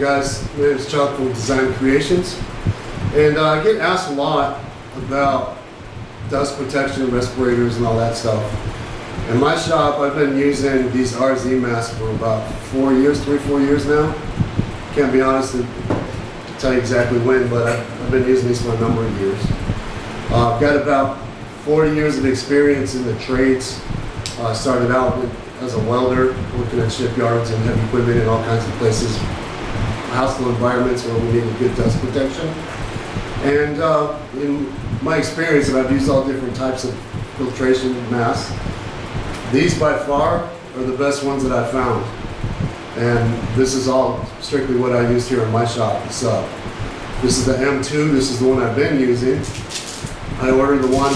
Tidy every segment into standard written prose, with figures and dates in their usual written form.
guys? My name is Chuck from Design Creations, and I get asked a lot about dust protection, respirators, and all that stuff. In my shop, I've been using these RZ masks for about 4 years, 3-4 years now. Can't be honest and tell you exactly when, but I've been using these for a number of years. I've got about 40 years of experience in the trades. I started out as a welder, working at shipyards and heavy equipment in all kinds of places, hostile environments where we needed good dust protection. And in my experience, and I've used all different types of filtration masks, these by far are the best ones that I've found. And this is all strictly what I use here in my shop. So this is the M2, this is the one I've been using. I ordered the one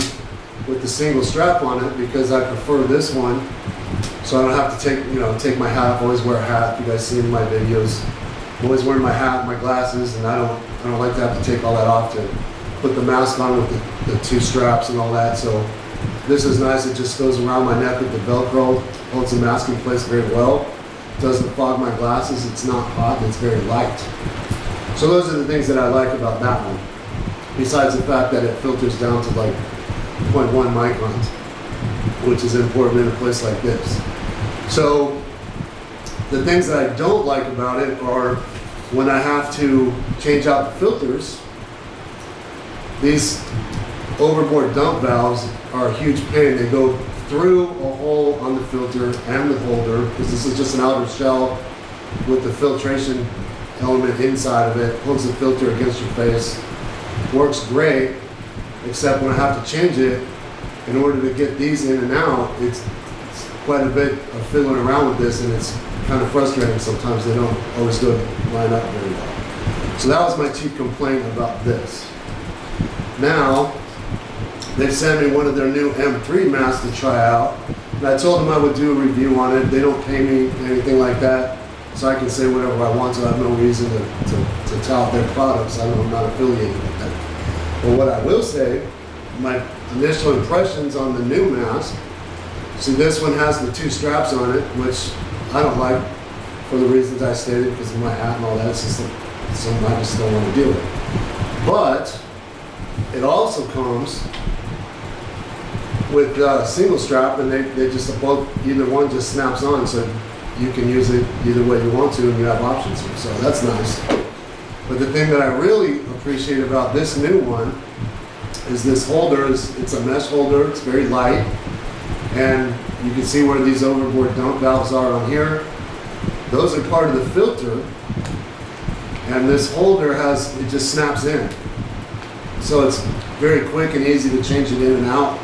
with the single strap on it because I prefer this one, so I don't have to take my hat. I always wear a hat. You guys see in my videos, I'm always wearing my hat, my glasses, and I don't like to have to take all that off to put the mask on with the two straps and all that. So this is nice. It just goes around my neck with the Velcro, holds the mask in place very well. Doesn't fog my glasses. It's not hot and it's very light. So those are the things that I like about that one. Besides the fact that it filters down to like 0.1 microns, which is important in a place like this. So the things that I don't like about it are when I have to change out the filters. These overboard dump valves are a huge pain. They go through a hole on the filter and the holder, because this is just an outer shell with the filtration element inside of it. Holds the filter against your face. Works great, except when I have to change it, in order to get these in and out, it's quite a bit of fiddling around with this, and it's kind of frustrating sometimes. They don't always go line up very well. So that was my chief complaint about this. Now, they've sent me one of their new M3 masks to try out, and I told them I would do a review on it. They don't pay me anything like that, so I can say whatever I want, so I have no reason to tout their products. I'm not affiliated with them. But what I will say, my initial impressions on the new mask, see, this one has the two straps on it, which I don't like for the reasons I stated, because of my hat and all that. It's just something I just don't want to deal with. But it also comes with a single strap, and they just both, either one just snaps on, so you can use it either way you want to, and you have options here. So that's nice. But the thing that I really appreciate about this new one is this holder. It's a mesh holder. It's very light, and you can see where these overboard dump valves are on here. Those are part of the filter, and this holder it just snaps in. So it's very quick and easy to change it in and out.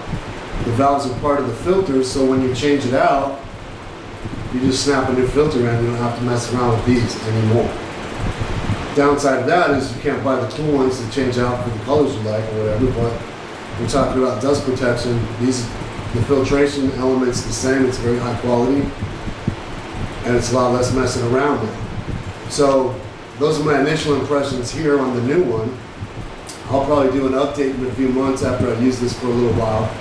The valves are part of the filter, so when you change it out, you just snap a new filter in. You don't have to mess around with these anymore. Downside of that is you can't buy the cool ones to change out for the colors you like or whatever, but we're talking about dust protection. The filtration element's the same. It's very high quality, and it's a lot less messing around now. So those are my initial impressions here on the new one. I'll probably do an update in a few months after I've used this for a little while.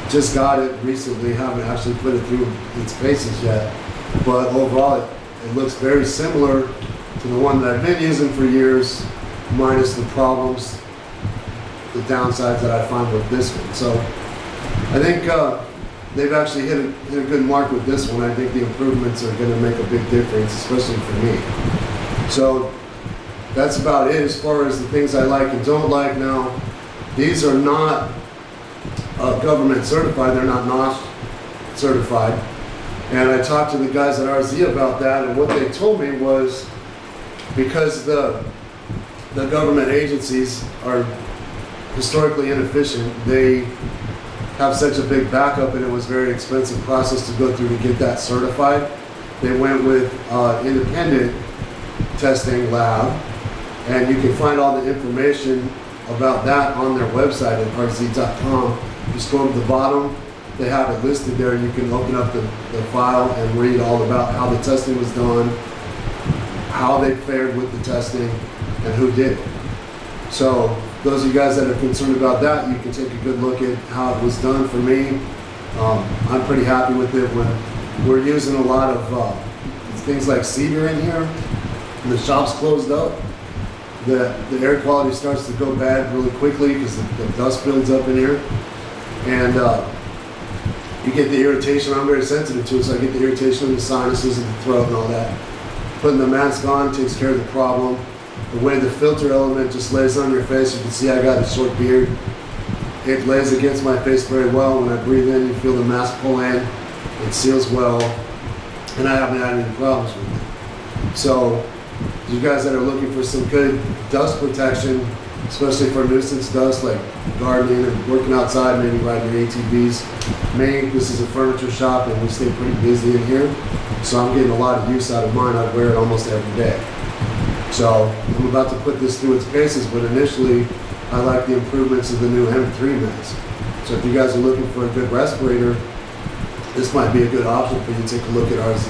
Just got it recently, haven't actually put it through its paces yet. But overall, it looks very similar to the one that I've been using for years, minus the problems, the downsides that I find with this one. So I think they've actually hit a good mark with this one. I think the improvements are going to make a big difference, especially for me. So that's about it as far as the things I like and don't like. Now, these are not government certified. They're not NOSH certified. And I talked to the guys at RZ about that, and what they told me was, because the government agencies are historically inefficient, they have such a big backup, and it was a very expensive process to go through to get that certified. They went with independent testing lab, and you can find all the information about that on their website at rz.com. Just go to the bottom, they have it listed there. You can open up the file and read all about how the testing was done, how they fared with the testing, and who did it. So those of you guys that are concerned about that, you can take a good look at how it was done for me. I'm pretty happy with it. When we're using a lot of things like cedar in here, and the shop's closed up, the air quality starts to go bad really quickly because the dust builds up in here, and you get the irritation. I'm very sensitive to it, so I get the irritation in the sinuses and the throat and all that. Putting the mask on takes care of the problem. The way the filter element just lays on your face, you can see I got a short beard. It lays against my face very well. When I breathe in, you feel the mask pull in. It seals well, and I haven't had any problems with it. So, you guys that are looking for some good dust protection, especially for nuisance dust like gardening and working outside, maybe riding your ATVs. This is a furniture shop and we stay pretty busy in here, so I'm getting a lot of use out of mine. I wear it almost every day. So I'm about to put this through its paces, but initially I like the improvements of the new M3 mask. So if you guys are looking for a good respirator, this might be a good option for you to take a look at RZ.